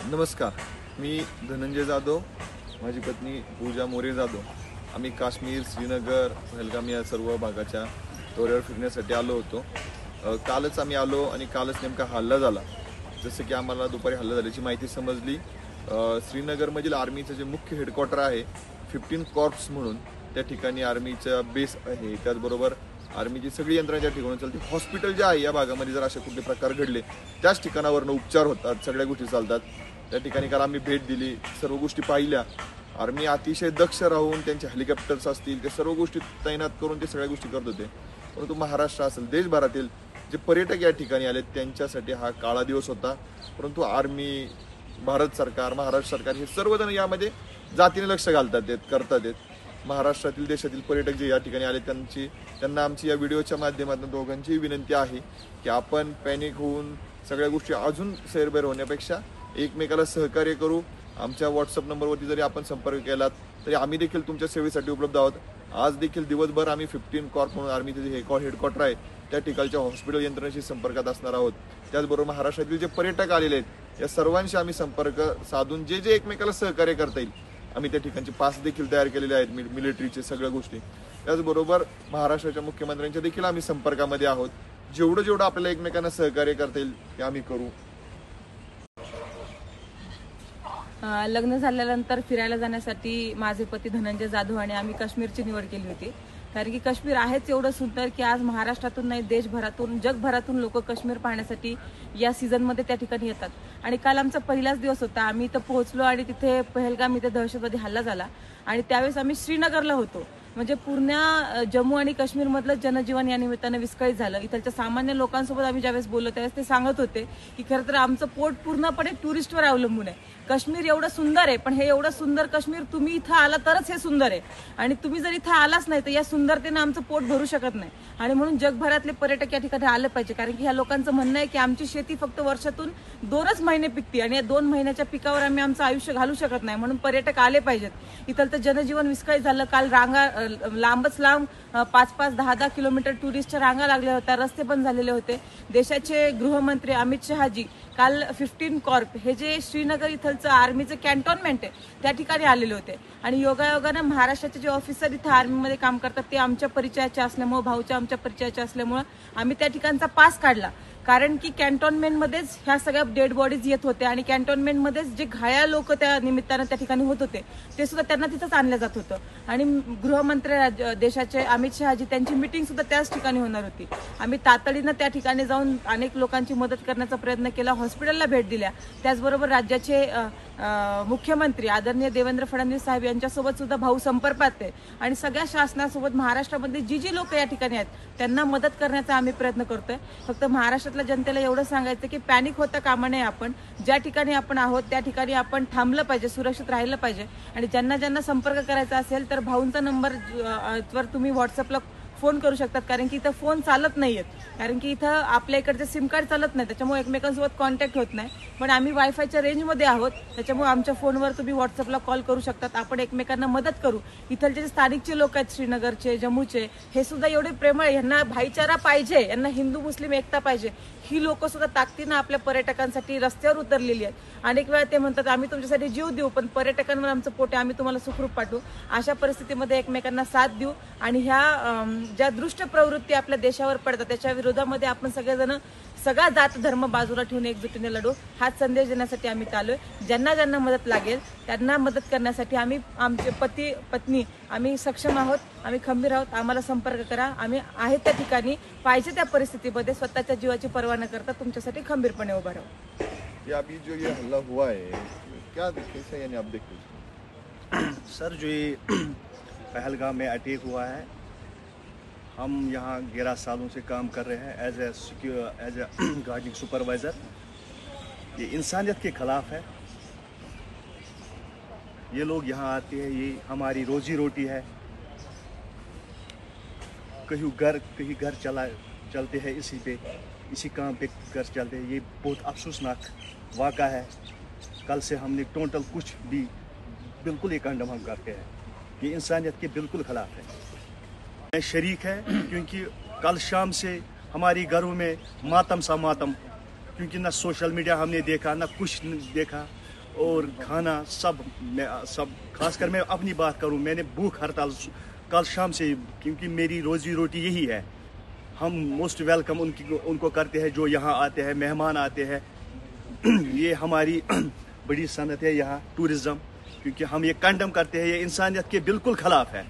नमस्कार, मी धनंजय जाधव, माझी पत्नी पूजा मोरे जाधव. आम्ही काश्मीर, श्रीनगर, पहलगाम या सर्व भागाच्या दौऱ्यावर फिरण्यासाठी आलो होतो. कालच आम्ही आलो आणि कालच नेमका हल्ला झाला. जसं की आम्हाला दुपारी हल्ला झाल्याची माहिती समजली. श्रीनगरमधील आर्मीचं जे मुख्य हेडक्वार्टर आहे 15 कॉर्प्स म्हणून, त्या ठिकाणी आर्मीचा बेस आहे. त्याचबरोबर आर्मीची सगळी यंत्रणा त्या ठिकाणी चालते. हॉस्पिटल जे आहे या भागामध्ये जर असे कुठले प्रकार घडले त्याच ठिकाणावरनं उपचार होतात, सगळ्या गोष्टी चालतात. त्या ठिकाणी काल आम्ही भेट दिली, सर्व गोष्टी पाहिल्या. आर्मी अतिशय दक्ष राहून त्यांचे हेलिकॉप्टर्स असतील ते सर्व गोष्टी तैनात करून ते सगळ्या गोष्टी करत होते. परंतु महाराष्ट्र असेल, देशभरातील जे पर्यटक या ठिकाणी आले त्यांच्यासाठी हा काळा दिवस होता. परंतु आर्मी, भारत सरकार, महाराष्ट्र सरकार हे सर्वजण यामध्ये जातीने लक्ष घालतात करतात. महाराष्ट्रातील, देशातील पर्यटक जे या ठिकाणी आले त्यांना आमची या व्हिडिओच्या माध्यमातून दोघांची विनंती आहे की आपण पॅनिक होऊन सगळ्या गोष्टी अजून सैरभैर होण्यापेक्षा एकमेकाला सहकार्य करू. आमच्या व्हॉट्सअप नंबरवरती जरी आपण संपर्क केलात तरी आम्ही देखील तुमच्या सेवेसाठी उपलब्ध आहोत. आज देखील दिवसभर आम्ही 15 कॉर्प म्हणून आर्मीचे जे हेडक्वार्टर आहे त्या ठिकाणच्या हॉस्पिटल यंत्रणेशी संपर्कात असणार आहोत. त्याचबरोबर महाराष्ट्रातील जे पर्यटक आलेले आहेत या सर्वांशी आम्ही संपर्क साधून जे एकमेकाला सहकार्य करता येईल आम्ही त्या ठिकाणचे पास देखील तयार केलेले आहेत, मिलिटरीचे सगळ्या गोष्टी. त्याचबरोबर महाराष्ट्राच्या मुख्यमंत्र्यांच्या देखील आम्ही संपर्कामध्ये आहोत. जेवढं आपल्याला एकमेकांना सहकार्य करता येईल ते आम्ही करू. लग्न झाल्यानंतर फिरायला जाण्यासाठी माझे पती धनंजय जाधव आणि आम्ही काश्मीरची निवड केली होती. कारण की काश्मीर आहेच एवढं सुंदर की आज महाराष्ट्रातून नाही, देशभरातून, जगभरातून लोक काश्मीर पाहण्यासाठी या सीझनमध्ये त्या ठिकाणी येतात. आणि काल आमचा पहिलाच दिवस होता. आम्ही इथं पोहोचलो आणि तिथे पहलगाम इथे दहशतवादी हल्ला झाला आणि त्यावेळेस आम्ही श्रीनगरला होतो. म्हणजे पूर्ण जम्मू आणि काश्मीरमधलं जनजीवन या निमित्तानं विस्कळीत झालं. इथलच्या सामान्य लोकांसोबत आम्ही ज्यावेळेस बोललो त्यावेळेस ते सांगत होते की खरं तर आमचं पोट पूर्णपणे टुरिस्टवर अवलंबून आहे. काश्मीर एवढं सुंदर आहे, पण हे एवढं सुंदर काश्मीर तुम्ही इथं आला तरच हे सुंदर आहे. आणि तुम्ही जर इथं आलाच नाही तर या सुंदरतेनं आमचं पोट भरू शकत नाही. आणि म्हणून जगभरातले पर्यटक या ठिकाणी आले पाहिजे. कारण की ह्या लोकांचं म्हणणं आहे की आमची शेती फक्त वर्षातून 2च महिने पिकते आणि या 2 महिन्याच्या पिकावर आम्ही आमचं आयुष्य घालू शकत नाही. म्हणून पर्यटक आले पाहिजेत. इथलं तर जनजीवन विस्कळीत झालं. काल रांगा लांबच लांब 5-5, 10-10 किलोमीटर टुरिस्टच्या रांगा लागल्या होत्या. रस्ते बंद झालेले होते. देशाचे गृहमंत्री अमित शहाजी काल 15 कॉर्प हे जे श्रीनगर इथलचं आर्मीचं कॅन्टोन्मेंट आहे त्या ठिकाणी आलेले होते. आणि योगायोगानं महाराष्ट्राचे जे ऑफिसर इथं आर्मीमध्ये काम करतात ते आमच्या परिचयाचे असल्यामुळे, भाऊच्या आमच्या परिचयाचे असल्यामुळे आम्ही त्या ठिकाणचा पास काढला. कारण की कॅन्टोन्मेंटमध्येच ह्या सगळ्या डेड बॉडीज येत होत्या आणि कॅन्टोन्मेंटमध्येच जे घायाळ लोक त्या निमित्तानं त्या ठिकाणी होत होते ते सुद्धा त्यांना तिथंच आणलं जात होतं. आणि गृहमंत्री देशाचे अमित शहाजी त्यांची मिटिंग सुद्धा त्याच ठिकाणी होणार होती. आम्ही तातडीनं त्या ठिकाणी जाऊन अनेक लोकांची मदत करण्याचा प्रयत्न केला, हॉस्पिटलला भेट दिल्या. त्याचबरोबर राज्याचे मुख्यमंत्री आदरणीय देवेंद्र फडणवीस साहेब यांच्यासोबत सुद्धा भाऊ संपर्कात आहे. आणि सगळ्या शासनासोबत महाराष्ट्रामध्ये जी लोक या ठिकाणी आहेत त्यांना मदत करण्याचा आम्ही प्रयत्न करतोय. फक्त महाराष्ट्रातल्या जनतेला एवढं सांगायचं की पॅनिक होता कामा नये. आपण ज्या ठिकाणी आपण आहोत त्या ठिकाणी आपण थांबलं पाहिजे, सुरक्षित राहिलं पाहिजे. आणि ज्यांना संपर्क करायचा असेल तर भाऊंचा नंबर वर तुम्ही व्हॉट्सअपला फोन करू शकतात. कारण की इथं फोन चालत नाहीयेत. कारण की इथं आपल्या इकडचे सिम कार्ड चालत नाही, त्याच्यामुळे एकमेकांसोबत कॉन्टॅक्ट होत नाही. पण आम्ही वायफायच्या रेंजमध्ये आहोत, त्याच्यामुळे आमच्या फोनवर तुम्ही व्हॉट्सअपला कॉल करू शकतात. आपण एकमेकांना मदत करू. इथलचे जे स्थानिकचे लोक आहेत श्रीनगरचे, जम्मूचे, हे सुद्धा एवढे प्रेमळ, यांना भाईचारा पाहिजे, यांना हिंदू मुस्लिम एकता पाहिजे. ही लोक सुद्धा ताकदीनं आपल्या पर्यटकांसाठी रस्त्यावर उतरलेली आहेत. अनेक वेळा ते म्हणतात आम्ही तुमच्यासाठी जीव देऊ, पण पर्यटकांवर आमचं पोट आहे, आम्ही तुम्हाला सुखरूप पाठवू. अशा परिस्थितीमध्ये एकमेकांना साथ देऊ आणि ह्या ज्या दृष्ट प्रवृत्ती आपल्या देशावर पडतात त्याच्या विरोधामध्ये आपण सगळेजण सगळा जात धर्म बाजूला ठेवून एकजुटीने लढू, हाच संदेश देण्यासाठी आम्ही चाललोय. ज्यांना मदत लागेल त्यांना मदत करण्यासाठी आम्ही, आमचे पती पत्नी, आम्ही सक्षम आहोत, आम्ही खंबीर आहोत. आम्हाला संपर्क करा. आम्ही आहे त्या ठिकाणी पाहिजे त्या परिस्थितीमध्ये स्वतःच्या जीवाची पर्वा न करता तुमच्यासाठी खंबीरपणे उभा राहू. अभी जो ये हल्ला हुआ है क्या कैसा, यानी आप देखते सर, जो ये पहलगाम में अटैक हुआ है, हम यहाँ 11 सालों से काम कर रहे हैं एज ए गार्डिंग सुपरवाइज़र. ये इंसानियत के ख़िलाफ़ है. ये लोग यहाँ आते हैं, ये हमारी रोजी रोटी है. कहीं घर चलते हैं इसी काम पे घर चलते हैं. ये बहुत अफसोसनाक वाक़ा है. कल से हमने टोटल कुछ भी बिल्कुल ये कंडम हम करते हैं. ये इंसानियत के बिल्कुल ख़िलाफ़ है. मैं शरीक है क्योंकि कल शाम से हमारी घरों में मातम सा मातम, क्योंकि ना सोशल मीडिया हमने देखा, ना कुछ देखा. और खाना सब खासकर मैं अपनी बात करूं, मैंने भूख हड़ताल कल शाम से, क्योंकि मेरी रोजी रोटी यही है। हम मोस्ट वेलकम उनको करते हैं जो यहाँ आते हैं, मेहमान आते हैं। ये हमारी बड़ी सनत है यहाँ टूरिज़्म, क्योंकि हम ये कंडम करते हैं, ये इंसानियत के बिल्कुल खिलाफ है।